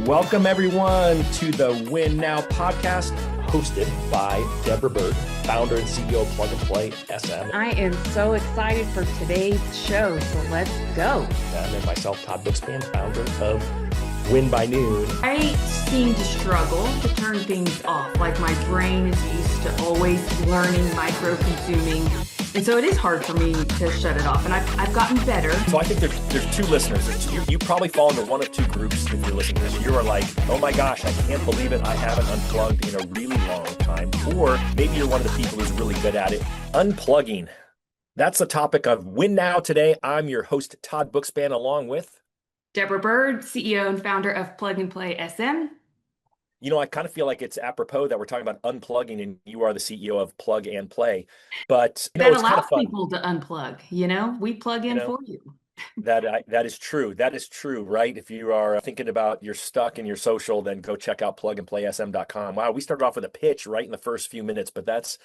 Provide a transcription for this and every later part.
Welcome, everyone, to the Win Now podcast, hosted by Deborah Byrd, founder and CEO of Plug and Play SM. I am so excited for today's show, so let's go. And then myself, Todd Bookspan, founder of Win by Noon. I seem to struggle to turn things off, like my brain is used to always learning, micro-consuming. And so it is hard for me to shut it off, and I've gotten better. So I think there's two listeners. You probably fall into one of two groups if you're listening to this. You are like, oh my gosh, I can't believe it. I haven't unplugged in a really long time. Or maybe you're one of the people who's really good at it. Unplugging. That's the topic of Win Now today. I'm your host, Todd Bookspan, along with Deborah Byrd, CEO and founder of Plug and Play SM. You know, I kind of feel like it's apropos that we're talking about unplugging and you are the CEO of Plug and Play. But that it's kind allows of fun. people to unplug, we plug in for you. That is true. That is true, right? If you are thinking about you're stuck in your social, then go check out plugandplaysm.com. Wow, we started off with a pitch right in the first few minutes, but that's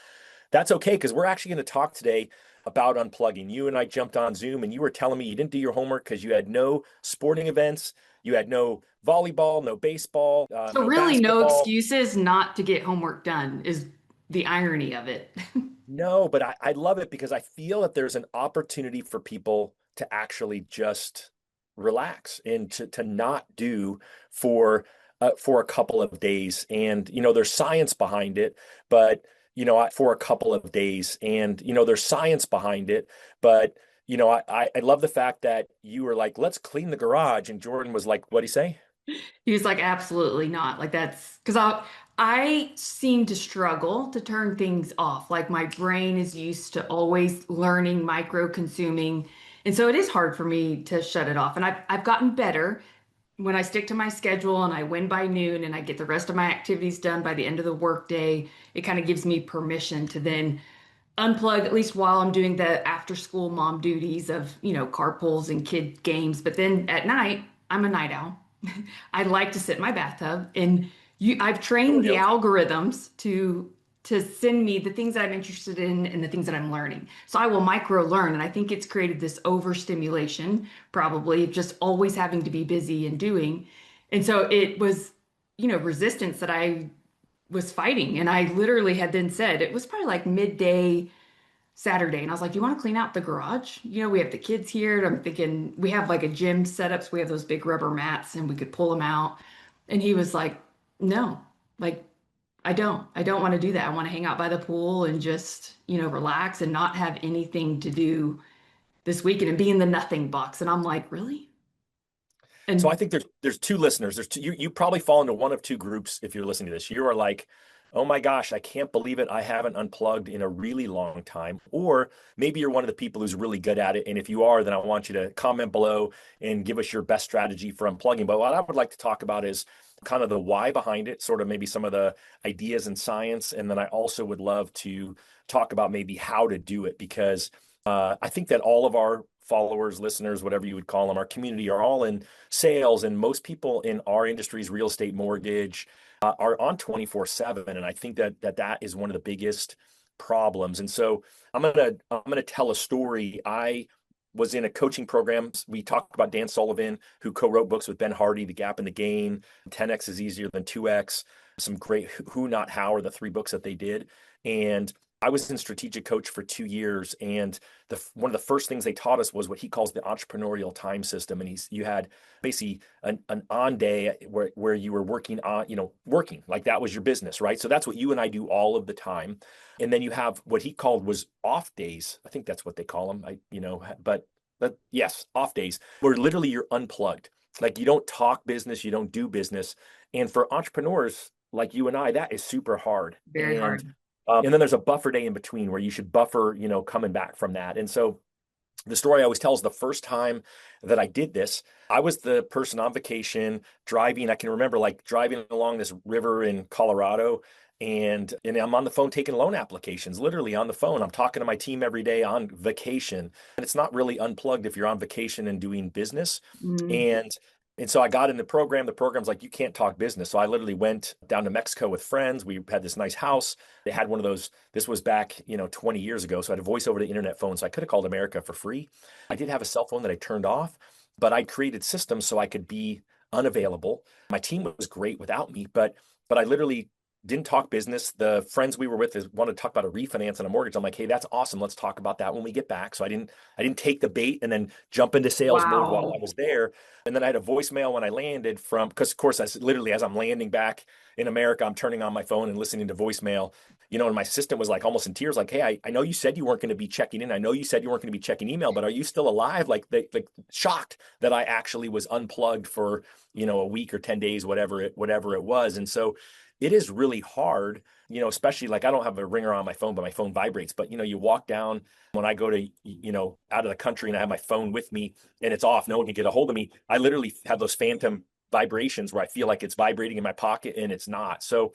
okay because we're actually going to talk today about unplugging. You and I jumped on Zoom and you were telling me you didn't do your homework because you had no sporting events, you had no volleyball, no baseball. So really no excuses not to get homework done is the irony of it. No, but I love it because I feel that there's an opportunity for people to actually just relax and to not do for a couple of days. And, there's science behind it, but for a couple of days and, there's science behind it, but I love the fact that you were like, let's clean the garage. And Jordan was like, what'd he say? He was like, absolutely not. Like that's because I seem to struggle to turn things off. Like my brain is used to always learning, micro consuming. And so it is hard for me to shut it off. And I've gotten better when I stick to my schedule and I win by noon and I get the rest of my activities done by the end of the workday. It kind of gives me permission to then unplug, at least while I'm doing the after school mom duties of, carpools and kid games. But then at night, I'm a night owl. I like to sit in my bathtub and I've trained the algorithms to send me the things that I'm interested in and the things that I'm learning. So I will micro learn. And I think it's created this overstimulation, probably just always having to be busy and doing. And so it was, resistance that I was fighting. And I literally had then said, it was probably like midday Saturday. And I was like, you want to clean out the garage? We have the kids here. And I'm thinking we have like a gym setup. So we have those big rubber mats and we could pull them out. And he was like, no, like, I don't want to do that. I want to hang out by the pool and just, relax and not have anything to do this weekend and be in the nothing box. And I'm like, really? And so I think there's two listeners. You probably fall into one of two groups if you're listening to this. You are like, oh my gosh, I can't believe it. I haven't unplugged in a really long time. Or maybe you're one of the people who's really good at it. And if you are, then I want you to comment below and give us your best strategy for unplugging. But what I would like to talk about is kind of the why behind it, sort of maybe some of the ideas and science. And then I also would love to talk about maybe how to do it, because I think that all of our followers, listeners, whatever you would call them, our community are all in sales. And most people in our industries, real estate, mortgage, are on 24/7. And I think that is one of the biggest problems. And so I'm gonna tell a story. I was in a coaching program. We talked about Dan Sullivan, who co-wrote books with Ben Hardy, The Gap and the Gain, 10X is Easier Than 2X, some great Who Not How are the three books that they did. And I was in strategic coach for 2 years. And one of the first things they taught us was what he calls the Entrepreneurial Time System. And you had basically an on day where you were working on, working like that was your business, right? So that's what you and I do all of the time. And then you have what he called was off days. I think that's what they call them. But yes, off days where literally you're unplugged. Like you don't talk business, you don't do business. And for entrepreneurs like you and I, that is super hard. Very hard. And then there's a buffer day in between where you should buffer, coming back from that. And so the story I always tell is the first time that I did this, I was the person on vacation driving. I can remember like driving along this river in Colorado, and I'm on the phone taking loan applications, literally on the phone. I'm talking to my team every day on vacation. And it's not really unplugged if you're on vacation and doing business. And so I got in the program. The program's like, you can't talk business. So I literally went down to Mexico with friends. We had this nice house. They had one of those. This was back, 20 years ago. So I had a voice over the internet phone. So I could have called America for free. I did have a cell phone that I turned off, but I created systems so I could be unavailable. My team was great without me, but I literally didn't talk business. The friends we were with wanted to talk about a refinance and a mortgage. I'm like, hey, that's awesome. Let's talk about that when we get back. So I didn't take the bait and then jump into sales mode while I Wow. was there. And then I had a voicemail when I landed from, because of course, literally as I'm landing back in America, I'm turning on my phone and listening to voicemail, and my assistant was like almost in tears, like, hey, I know you said you weren't going to be checking in. I know you said you weren't going to be checking email, but are you still alive? Like shocked that I actually was unplugged for, a week or 10 days, whatever it was. And so it is really hard, especially like I don't have a ringer on my phone, but my phone vibrates. But you walk down when I go to, out of the country and I have my phone with me and it's off, no one can get a hold of me. I literally have those phantom vibrations where I feel like it's vibrating in my pocket and it's not. So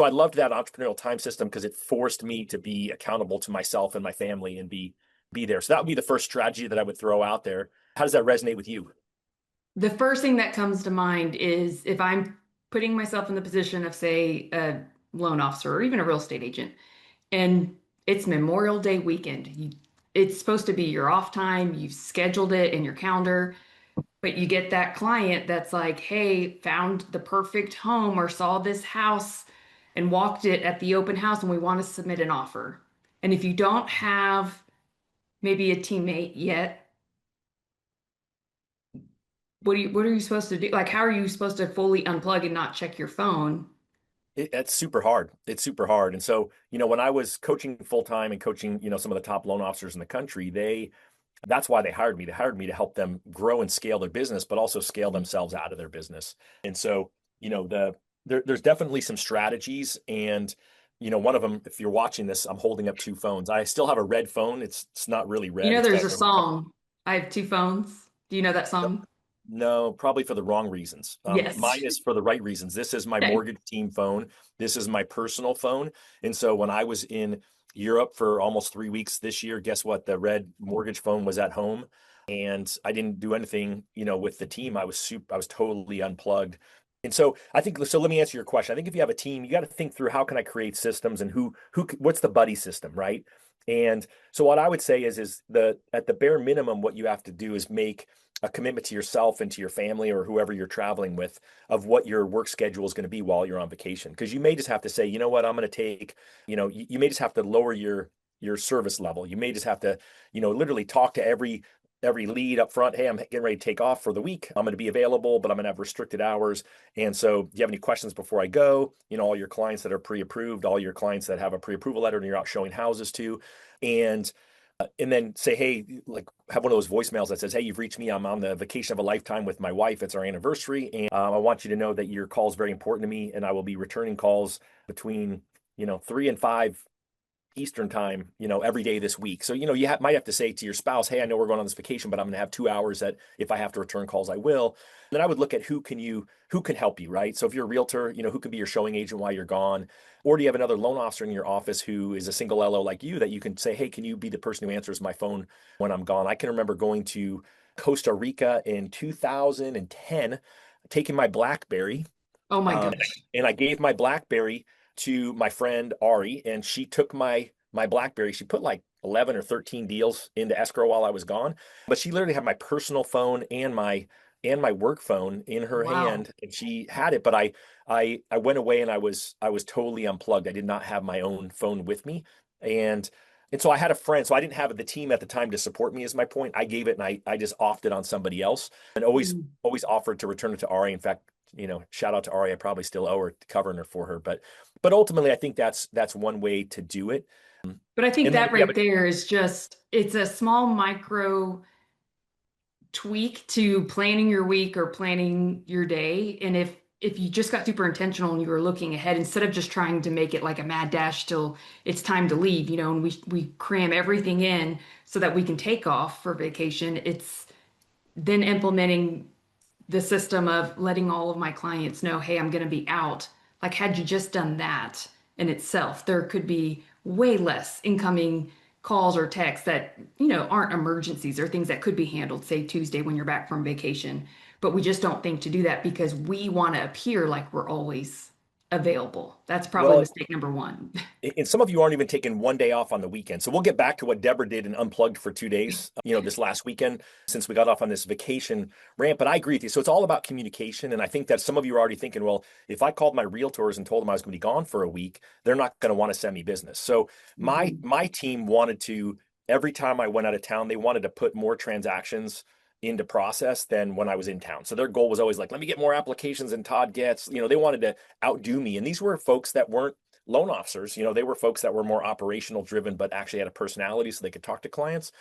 I loved that entrepreneurial time system because it forced me to be accountable to myself and my family and be there. So that would be the first strategy that I would throw out there. How does that resonate with you? The first thing that comes to mind is if I'm putting myself in the position of, say, a loan officer or even a real estate agent, and it's Memorial Day weekend. It's supposed to be your off time. You've scheduled it in your calendar, but you get that client that's like, hey, found the perfect home or saw this house and walked it at the open house, and we want to submit an offer. And if you don't have maybe a teammate yet, what are you supposed to do? Like, how are you supposed to fully unplug and not check your phone? It's super hard. It's super hard. And so, when I was coaching full time and coaching, some of the top loan officers in the country, that's why they hired me. They hired me to help them grow and scale their business, but also scale themselves out of their business. And so, there's definitely some strategies. And, one of them, if you're watching this, I'm holding up two phones. I still have a red phone. It's not really You red. know, It's there's got a song, I have two phones. Do you know that song? No, probably for the wrong reasons. Yes. Mine is for the right reasons. This is my Okay. mortgage team phone. This is my personal phone. And so when I was in Europe for almost 3 weeks this year, guess what? The red mortgage phone was at home, and I didn't do anything, with the team. I was totally unplugged. And so I think so. Let me answer your question. I think if you have a team, you got to think through how can I create systems and what's the buddy system, right? And so what I would say is the at the bare minimum, what you have to do is make a commitment to yourself and to your family or whoever you're traveling with of what your work schedule is going to be while you're on vacation. Because you may just have to say, you know what, I'm going to take, you may just have to lower your service level. You may just have to, literally talk to every lead up front. Hey, I'm getting ready to take off for the week. I'm going to be available, but I'm going to have restricted hours. And so, do you have any questions before I go? All your clients that are pre-approved, all your clients that have a pre-approval letter and you're out showing houses to, and then say, hey, like have one of those voicemails that says, hey, you've reached me. I'm on the vacation of a lifetime with my wife. It's our anniversary. And I want you to know that your call is very important to me. And I will be returning calls between, 3 and 5 Eastern time, every day this week. So, might have to say to your spouse, hey, I know we're going on this vacation, but I'm going to have 2 hours that if I have to return calls, I will. Then I would look at who can help you, right? So if you're a realtor, who can be your showing agent while you're gone? Or do you have another loan officer in your office who is a single LO like you that you can say, hey, can you be the person who answers my phone when I'm gone? I can remember going to Costa Rica in 2010, taking my BlackBerry, Oh my um, gosh. and I gave my BlackBerry to my friend Ari, and she took my BlackBerry. She put like 11 or 13 deals into escrow while I was gone, but she literally had my personal phone and my work phone in her Wow. hand, and she had it. But I went away and I was totally unplugged. I did not have my own phone with me, and and so I had a friend. So I didn't have the team at the time to support me. Is my point. I gave it and I just offed it on somebody else, and Mm. always offered to return it to Ari. In fact, shout out to Ari. I probably still owe her covering her for her, but ultimately, I think that's one way to do it. But I think And then that if you have right there is just, it's a small micro tweak to planning your week or planning your day. And if you just got super intentional and you were looking ahead instead of just trying to make it like a mad dash till it's time to leave, and we cram everything in so that we can take off for vacation, it's then implementing the system of letting all of my clients know, hey, I'm going to be out. Like, had you just done that in itself, there could be way less incoming calls or texts that, aren't emergencies or things that could be handled, say Tuesday when you're back from vacation. But we just don't think to do that because we want to appear like we're always available. That's probably Well, mistake number one. and some of you aren't even taking one day off on the weekend. So we'll get back to what Deborah did and unplugged for 2 days, this last weekend since we got off on this vacation rant. But I agree with you. So it's all about communication. And I think that some of you are already thinking, well, if I called my realtors and told them I was going to be gone for a week, they're not going to want to send me business. So my Mhm. my team wanted to, every time I went out of town, they wanted to put more transactions into process than when I was in town. So their goal was always like, let me get more applications than Todd gets. They wanted to outdo me. And these were folks that weren't loan officers. They were folks that were more operational driven, but actually had a personality so they could talk to clients.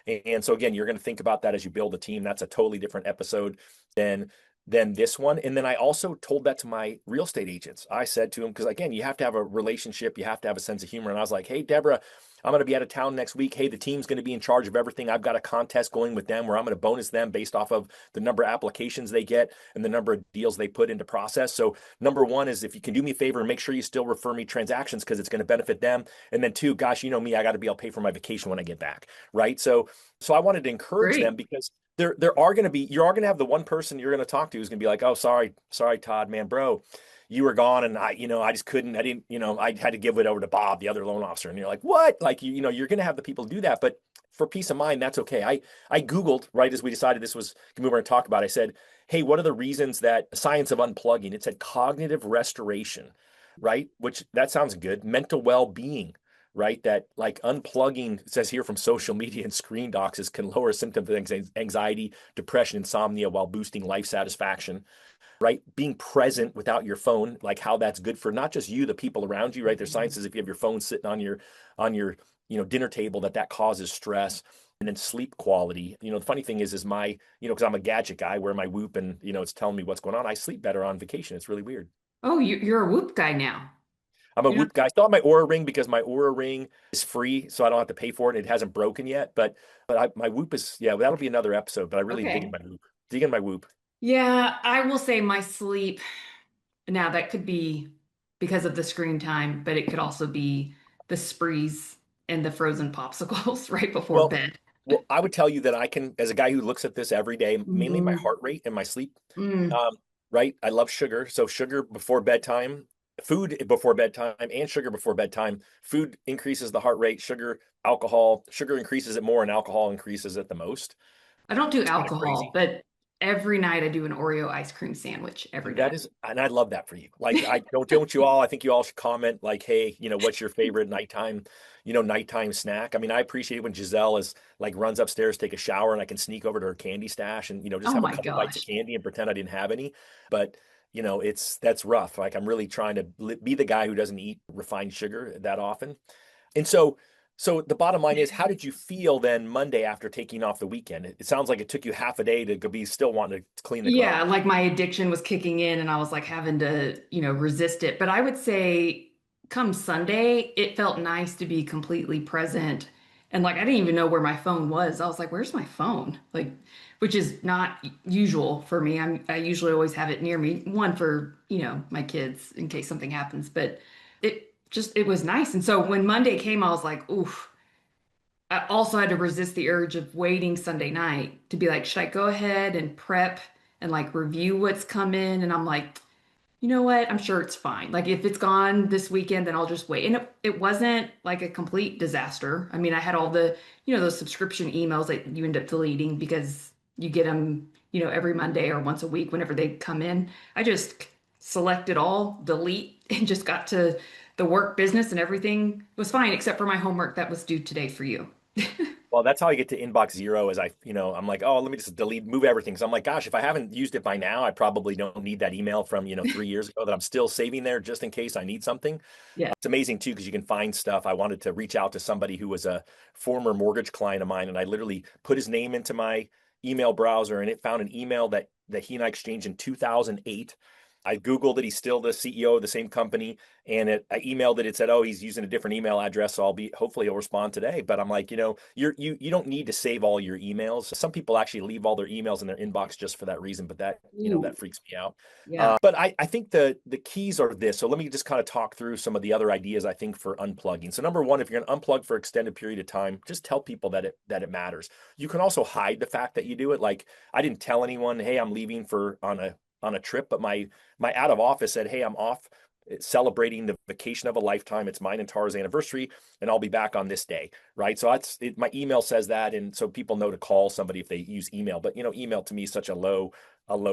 And so again, you're going to think about that as you build a team. That's a totally different episode than this one. And then I also told that to my real estate agents. I said to them, because again, you have to have a relationship, you have to have a sense of humor. And I was like, hey, Deborah, I'm going to be out of town next week. Hey, the team's going to be in charge of everything. I've got a contest going with them where I'm going to bonus them based off of the number of applications they get and the number of deals they put into process. So number one is if you can do me a favor and make sure you still refer me transactions because it's going to benefit them. And then two, gosh, you know me, I got to be able to pay for my vacation when I get back. Right. So I wanted to encourage them Great. because there are going to be, you're going to have the one person you're going to talk to who's going to be like, oh, sorry, Todd, man, bro, you were gone. And I just couldn't, I didn't, I had to give it over to Bob, the other loan officer. And you're like, what? Like, you're going to have the people do that. But for peace of mind, that's okay. I Googled right as we decided this was we were going to talk about. I said, hey, what are the reasons that science of unplugging? It said cognitive restoration, right? Which that sounds good. Mental well-being, right? That like unplugging, it says here from social media and screen doxes, can lower symptoms of anxiety, depression, insomnia while boosting life satisfaction, right? Being present without your phone, like how that's good for not just you, the people around you, right? There's science says if you have your phone sitting on your dinner table, that causes stress. And then sleep quality. The funny thing is my, because I'm a gadget guy, I wear my Whoop and it's telling me what's going on. I sleep better on vacation. It's really weird. Oh, you're a Whoop guy now. I'm a You know, Whoop guy. I still have my Aura Ring because my Aura Ring is free, so I don't have to pay for it. It hasn't broken yet, but my Whoop is, yeah. That'll be another episode. But I really dig in okay. my Whoop. Dig in my Whoop. Yeah, I will say my sleep. Now that could be because of the screen time, but it could also be the sprees and the frozen popsicles right before Well, bed. well, I would tell you that I can, as a guy who looks at this every day, mainly my Mhm. heart rate and my sleep. Mm. Um, right. I love sugar, so sugar before bedtime, food before bedtime, and sugar before bedtime. Food increases the heart rate. Sugar increases it more, and alcohol increases it the most. I don't do It's kind of alcohol, crazy. but every night I do an Oreo ice cream sandwich every That night. is, and I love that for you. Like, I don't you all, I think you all should comment like, hey, what's your favorite nighttime snack? I mean, I appreciate when Giselle is like runs upstairs, take a shower, and I can sneak over to her candy stash and, just Oh have a my couple bites of gosh. candy and pretend I didn't have any. But, that's rough. Like, I'm really trying to be the guy who doesn't eat refined sugar that often. And so the bottom line is, how did you feel then Monday after taking off the weekend? It sounds like it took you half a day to be still wanting to clean the Yeah, garage. like my addiction was kicking in and I was like having to, resist it. But I would say come Sunday, it felt nice to be completely present. And like I didn't even know where my phone was. I was like, where's my phone? Like, which is not usual for me. I usually always have it near me, one for, my kids in case something happens. But it was nice. And so when Monday came, I was like, oof. I also had to resist the urge of waiting Sunday night to be like, should I go ahead and prep and like review what's come in? And I'm like, you know what? I'm sure it's fine. Like if it's gone this weekend, then I'll just wait. And it wasn't like a complete disaster. I mean, I had all the, those subscription emails that you end up deleting because you get them, every Monday or once a week whenever they come in. I just selected all, delete, and just got to the work business and everything was fine except for my homework that was due today for you. Well, that's how I get to inbox zero. Is I'm like, oh, let me just move everything. So I'm like, gosh, if I haven't used it by now, I probably don't need that email from 3 years ago that I'm still saving there just in case I need something. Yeah. It's amazing too because you can find stuff. I wanted to reach out to somebody who was a former mortgage client of mine, and I literally put his name into my email browser, and it found an email that he and I exchanged in 2008. I Googled it. He's still the CEO of the same company. And I emailed it. It said, oh, he's using a different email address. So hopefully he'll respond today. But I'm like, you don't need to save all your emails. Some people actually leave all their emails in their inbox just for that reason. But that Ooh, freaks me out. yeah. But I think the keys are this. So let me just kind of talk through some of the other ideas I think for unplugging. So number one, if you're going to unplug for extended period of time, just tell people that it matters. You can also hide the fact that you do it. Like I didn't tell anyone, hey, I'm leaving on a trip, but my out of office said, hey, I'm off It's celebrating the vacation of a lifetime. It's mine and Tara's anniversary, and I'll be back on this day, right? So my email says that, and so people know to call somebody if they use email. But email to me is such a low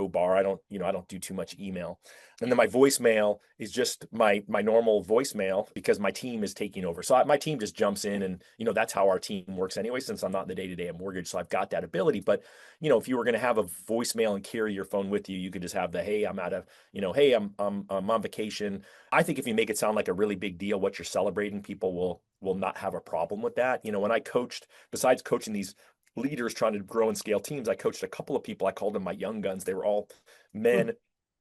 bar. I don't do too much email. And then my voicemail is just my normal voicemail because my team is taking over. So my team just jumps in, and that's how our team works anyway, since I'm not in the day-to-day of mortgage. So I've got that ability. But if you were going to have a voicemail and carry your phone with you, you could just have the, hey, I'm out of, hey, I'm on vacation. I think if you make it sound like a really big deal what you're celebrating, people will not have a problem with that. When I coached, besides coaching these leaders trying to grow and scale teams, I coached a couple of people. I called them my young guns. They were all men,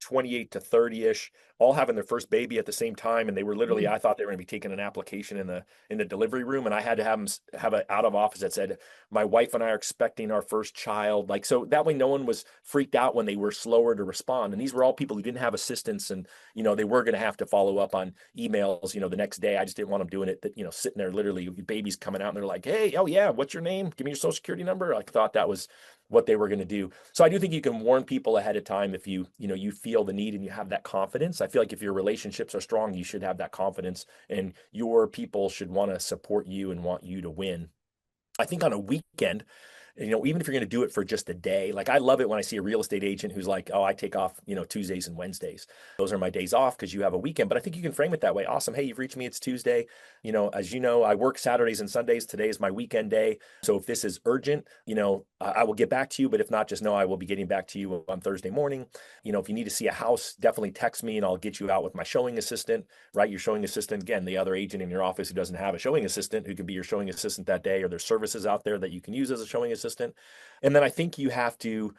28 to 30-ish, all having their first baby at the same time. And they were literally, I thought they were going to be taking an application in the delivery room. And I had to have them have an out of office that said, my wife and I are expecting our first child. Like, so that way no one was freaked out when they were slower to respond. And these were all people who didn't have assistants, and, they were going to have to follow up on emails, the next day. I just didn't want them doing it, that, sitting there, literally babies coming out and they're like, hey, oh yeah, what's your name? Give me your social security number. I thought that was what they were going to do. So I do think you can warn people ahead of time if you feel the need and you have that confidence. I feel like if your relationships are strong, you should have that confidence, and your people should want to support you and want you to win. I think on a weekend, even if you're going to do it for just a day, like I love it when I see a real estate agent who's like, oh, I take off, Tuesdays and Wednesdays. Those are my days off because you have a weekend. But I think you can frame it that way. Awesome. Hey, you've reached me. It's Tuesday. As you know, I work Saturdays and Sundays. Today is my weekend day. So if this is urgent, I will get back to you. But if not, just know I will be getting back to you on Thursday morning. If you need to see a house, definitely text me and I'll get you out with my showing assistant, right? Your showing assistant, again, the other agent in your office who doesn't have a showing assistant who can be your showing assistant that day, or there's services out there that you can use as a showing assistant. And then I think you have to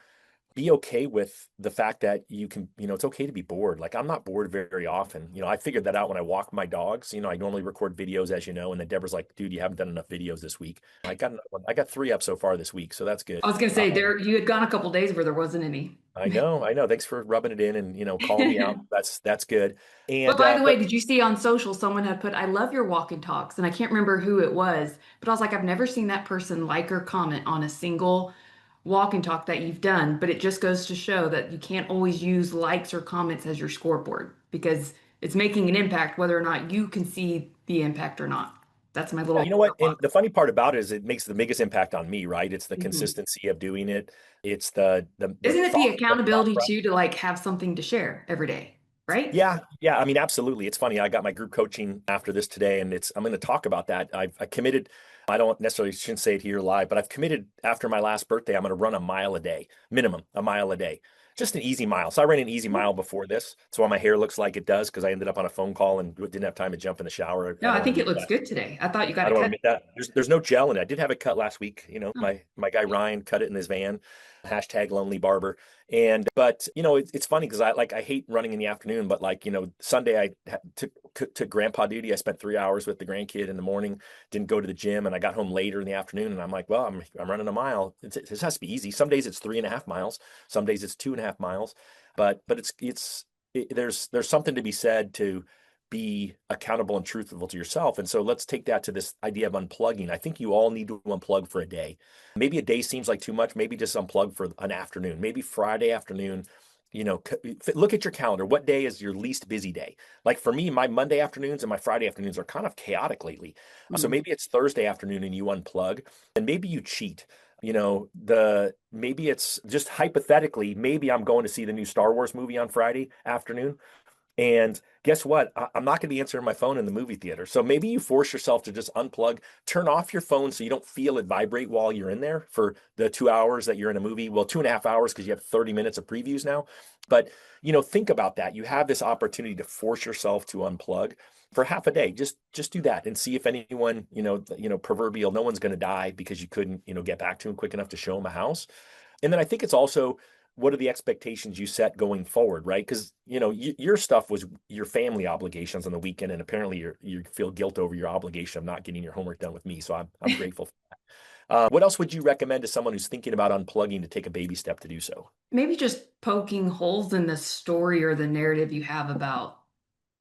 be okay with the fact that you can, it's okay to be bored. Like I'm not bored very often. I figured that out when I walk my dogs. I normally record videos, as you know, and then Deborah's like, dude, you haven't done enough videos this week. I got 3 up so far this week, so that's good. I was going to say you had gone a couple days where there wasn't any. I know. Thanks for rubbing it in and calling me out. That's good. But And by the way, but did you see on social someone had put, I love your walk and talks, and I can't remember who it was, but I was like, I've never seen that person like or comment on a single walk and talk that you've done, but it just goes to show that you can't always use likes or comments as your scoreboard because it's making an impact whether or not you can see the impact or not. That's my yeah, little you know what? And soapbox. the funny part about it is it makes the biggest impact on me, right? It's the Mhm. consistency of doing it. It's the Isn't it the thought accountability too to like have something to share every day, right? Yeah. I mean, absolutely. It's funny. I got my group coaching after this today, and I'm going to talk about that. I committed. I don't necessarily shouldn't say it here live, but I've committed after my last birthday. I'm going to run a mile a day, minimum a mile a day, just an easy mile. So I ran an easy mile before this. That's why my hair looks like it does, because I ended up on a phone call and didn't have time to jump in the shower. No, I I don't want think to it admit looks that. good today. I thought you got I it don't want to cut. admit that. There's no gel in it. I did have it cut last week. Oh, My guy Ryan cut it in his van. Hashtag lonely barber. And but it's funny because I hate running in the afternoon, but like Sunday took grandpa duty. I spent 3 hours with the grandkid in the morning. Didn't go to the gym, and I got home later in the afternoon. And I'm like, well, I'm running a mile. This has to be easy. Some days it's 3.5 miles. Some days it's 2.5 miles. But there's something to be said to be accountable and truthful to yourself. And so let's take that to this idea of unplugging. I think you all need to unplug for a day. Maybe a day seems like too much. Maybe just unplug for an afternoon, maybe Friday afternoon. Look at your calendar. What day is your least busy day? Like for me, my Monday afternoons and my Friday afternoons are kind of chaotic lately. So mm. maybe it's Thursday afternoon and you unplug, and maybe you cheat. Maybe it's just hypothetically, maybe I'm going to see the new Star Wars movie on Friday afternoon. And guess what? I'm not going to be answering my phone in the movie theater. So maybe you force yourself to just unplug, turn off your phone so you don't feel it vibrate while you're in there for the 2 hours that you're in a movie. Well, 2.5 hours because you have 30 minutes of previews now. But, think about that. You have this opportunity to force yourself to unplug for half a day. Just do that and see if anyone, proverbial, no one's going to die because you couldn't, get back to them quick enough to show them a house. And then I think it's also, what are the expectations you set going forward, right? Because your stuff was your family obligations on the weekend, and apparently you feel guilt over your obligation of not getting your homework done with me. So I'm grateful for that. What else would you recommend to someone who's thinking about unplugging to take a baby step to do so? Maybe just poking holes in the story or the narrative you have about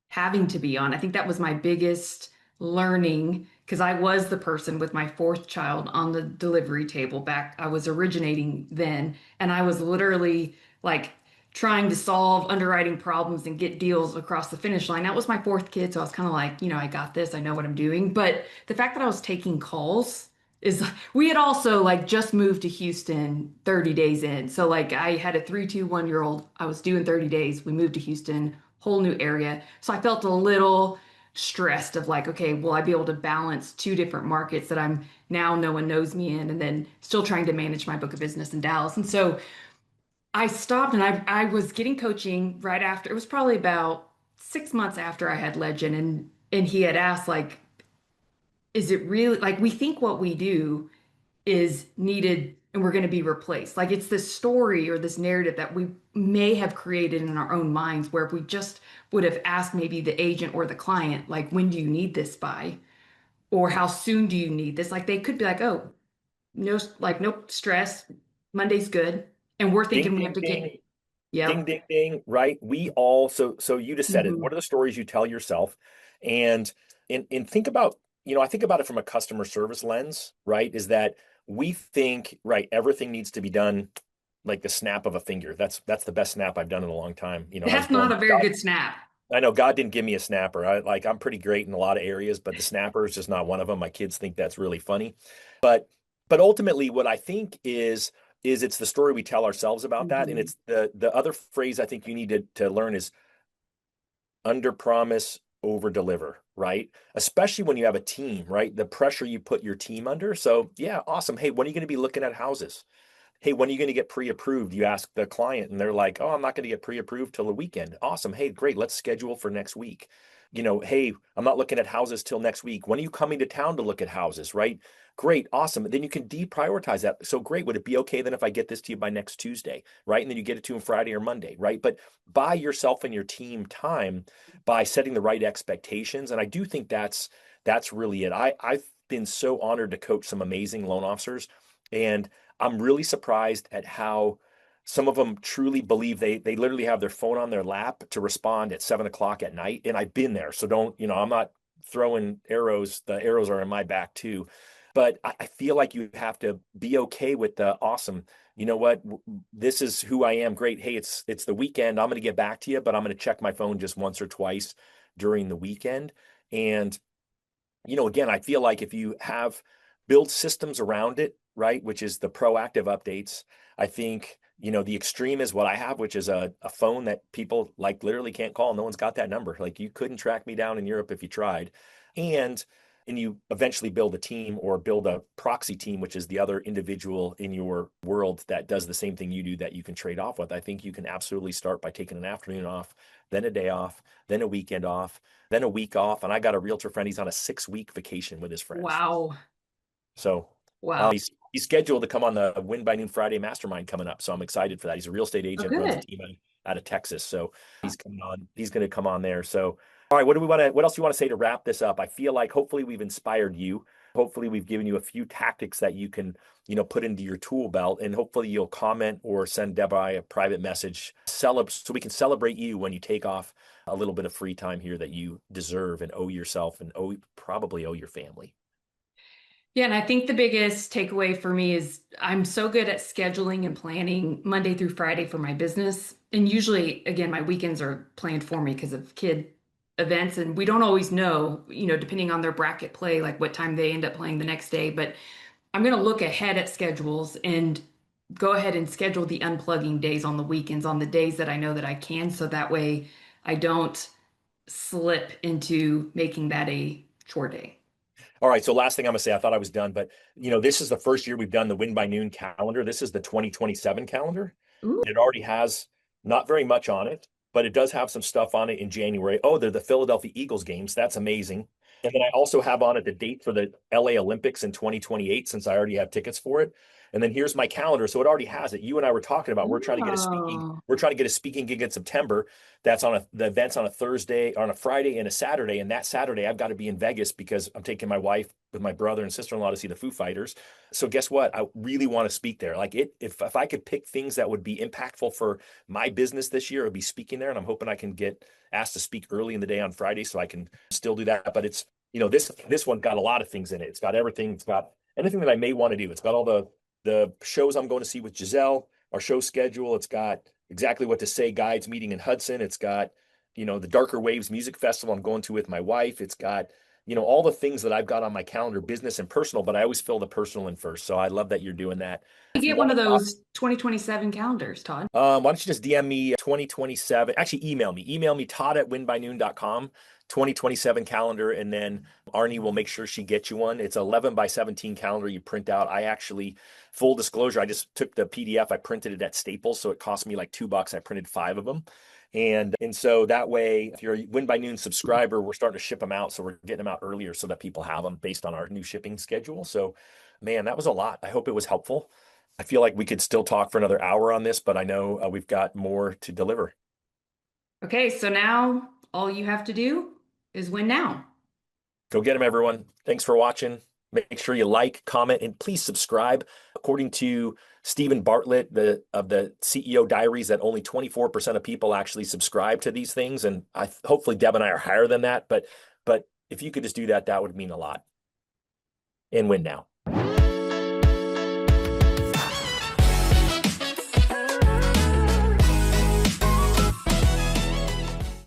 having to be on. I think that was my biggest learning because I was the person with my fourth child on the delivery table back. I was originating then, and I was literally like trying to solve underwriting problems and get deals across the finish line. That was my fourth kid, so I was kind of like, I got this, I know what I'm doing. But the fact that I was taking calls is we had also like just moved to Houston 30 days in. So like I had a 3, 2, 1 year old. I was due in 30 days. We moved to Houston, whole new area. So I felt a little stressed of like, okay, will I be able to balance two different markets that I'm now no one knows me in, and then still trying to manage my book of business in Dallas. And so I stopped and I was getting coaching right after. It was probably about 6 months after I had Legend, and he had asked like, is it really like we think what we do is needed and we're going to be replaced? Like it's this story or this narrative that we may have created in our own minds, where if we just would have asked maybe the agent or the client, like, when do you need this by? Or how soon do you need this? Like they could be like, oh, no, like no stress. Monday's good. And we're Ding, thinking we have ding, to ding. get, Ding, yep. ding, ding, right? We all, so you just said it. Mhm. What are the stories you tell yourself? And and think about, I think about it from a customer service lens, right? Is that we think, right, everything needs to be done like the snap of a finger. That's the best snap I've done in a long time. I was That's not born. a very good snap. I know God didn't give me a snapper. I'm pretty great in a lot of areas, but the snapper is just not one of them. My kids think that's really funny. But but ultimately what I think is it's the story we tell ourselves about that. And Mhm. it's the other phrase I think you need to learn is under promise, over deliver, right? Especially when you have a team, right? The pressure you put your team under. So yeah, awesome. Hey, when are you going to be looking at houses? Hey, when are you going to get pre-approved? You ask the client and they're like, oh, I'm not going to get pre-approved till the weekend. Awesome. Hey, great. Let's schedule for next week. Hey, I'm not looking at houses till next week. When are you coming to town to look at houses, right? Great. Awesome. Then you can deprioritize that. So great. Would it be okay then if I get this to you by next Tuesday, right? And then you get it to him Friday or Monday, right? But buy yourself and your team time by setting the right expectations. And I do think that's really it. I've been so honored to coach some amazing loan officers. And I'm really surprised at how some of them truly believe they literally have their phone on their lap to respond at 7 o'clock at night. And I've been there. So don't, I'm not throwing arrows. The arrows are in my back too. But I feel like you have to be okay with the awesome. You know what? This is who I am. Great. Hey, it's the weekend. I'm going to get back to you, but I'm going to check my phone just once or twice during the weekend. And again, I feel like if you have build systems around it, right, which is the proactive updates, I think, the extreme is what I have, which is a phone that people like literally can't call. No one's got that number. Like you couldn't track me down in Europe if you tried. And and you eventually build a team or build a proxy team, which is the other individual in your world that does the same thing you do that you can trade off with. I think you can absolutely start by taking an afternoon off, then a day off, then a weekend off, then a week off. And I got a realtor friend. He's on a 6 week vacation with his friends. Wow. So Wow. he's scheduled to come on the Win by Noon Friday Mastermind coming up. So I'm excited for that. He's a real estate Oh, agent, runs a good. team out of Texas. So he's coming on. He's going to come on there. So all right, what else do you want to say to wrap this up? I feel like hopefully we've inspired you. Hopefully we've given you a few tactics that you can, put into your tool belt, and hopefully you'll comment or send Deborah a private message, so we can celebrate you when you take off a little bit of free time here that you deserve and owe yourself and probably owe your family. Yeah, and I think the biggest takeaway for me is I'm so good at scheduling and planning Monday through Friday for my business. And usually, again, my weekends are planned for me because of kid events. And we don't always know, depending on their bracket play, like what time they end up playing the next day. But I'm going to look ahead at schedules and go ahead and schedule the unplugging days on the weekends, on the days that I know that I can. So that way I don't slip into making that a chore day. All right. So last thing I'm gonna say, I thought I was done, but this is the first year we've done the Win by Noon calendar. This is the 2027 calendar. Ooh. It already has not very much on it, but it does have some stuff on it in January. Oh, they're the Philadelphia Eagles games. That's amazing. And then I also have on it the date for the LA Olympics in 2028, since I already have tickets for it. And then here's my calendar. So it already has it. You and I were talking about Oh. we're trying to get a speaking gig in September. That's the event's on a Thursday, on a Friday and a Saturday. And that Saturday I've got to be in Vegas because I'm taking my wife with my brother and sister-in-law to see the Foo Fighters. So guess what? I really want to speak there. Like if I could pick things that would be impactful for my business this year, it would be speaking there. And I'm hoping I can get asked to speak early in the day on Friday so I can still do that. But it's, this one got a lot of things in it. It's got everything. It's got anything that I may want to do. It's got all the shows I'm going to see with Giselle, our show schedule. It's got exactly what to say guides meeting in Hudson. It's got, the Darker Waves Music Festival I'm going to with my wife. It's got, all the things that I've got on my calendar, business and personal, but I always fill the personal in first. So I love that you're doing that. You If you get one want of to talk, those 2027 calendars, Todd. why don't you just DM me 2027? Actually, email me todd@winbynoon.com, 2027 calendar. And then Arnie will make sure she gets you one. It's 11 by 17 calendar you print out. I actually, full disclosure, I just took the PDF, I printed it at Staples. So it cost me like $2. I printed 5 of them. And so that way, if you're a Win by Noon subscriber, we're starting to ship them out. So we're getting them out earlier so that people have them based on our new shipping schedule. So man, that was a lot. I hope it was helpful. I feel like we could still talk for another hour on this, but I know we've got more to deliver. Okay, so now all you have to do is win now. Go get them, everyone. Thanks for watching. Make sure you like, comment, and please subscribe. According to Stephen Bartlett, of the CEO Diaries, that only 24% of people actually subscribe to these things, and hopefully Deb and I are higher than that. But if you could just do that, that would mean a lot. And win now.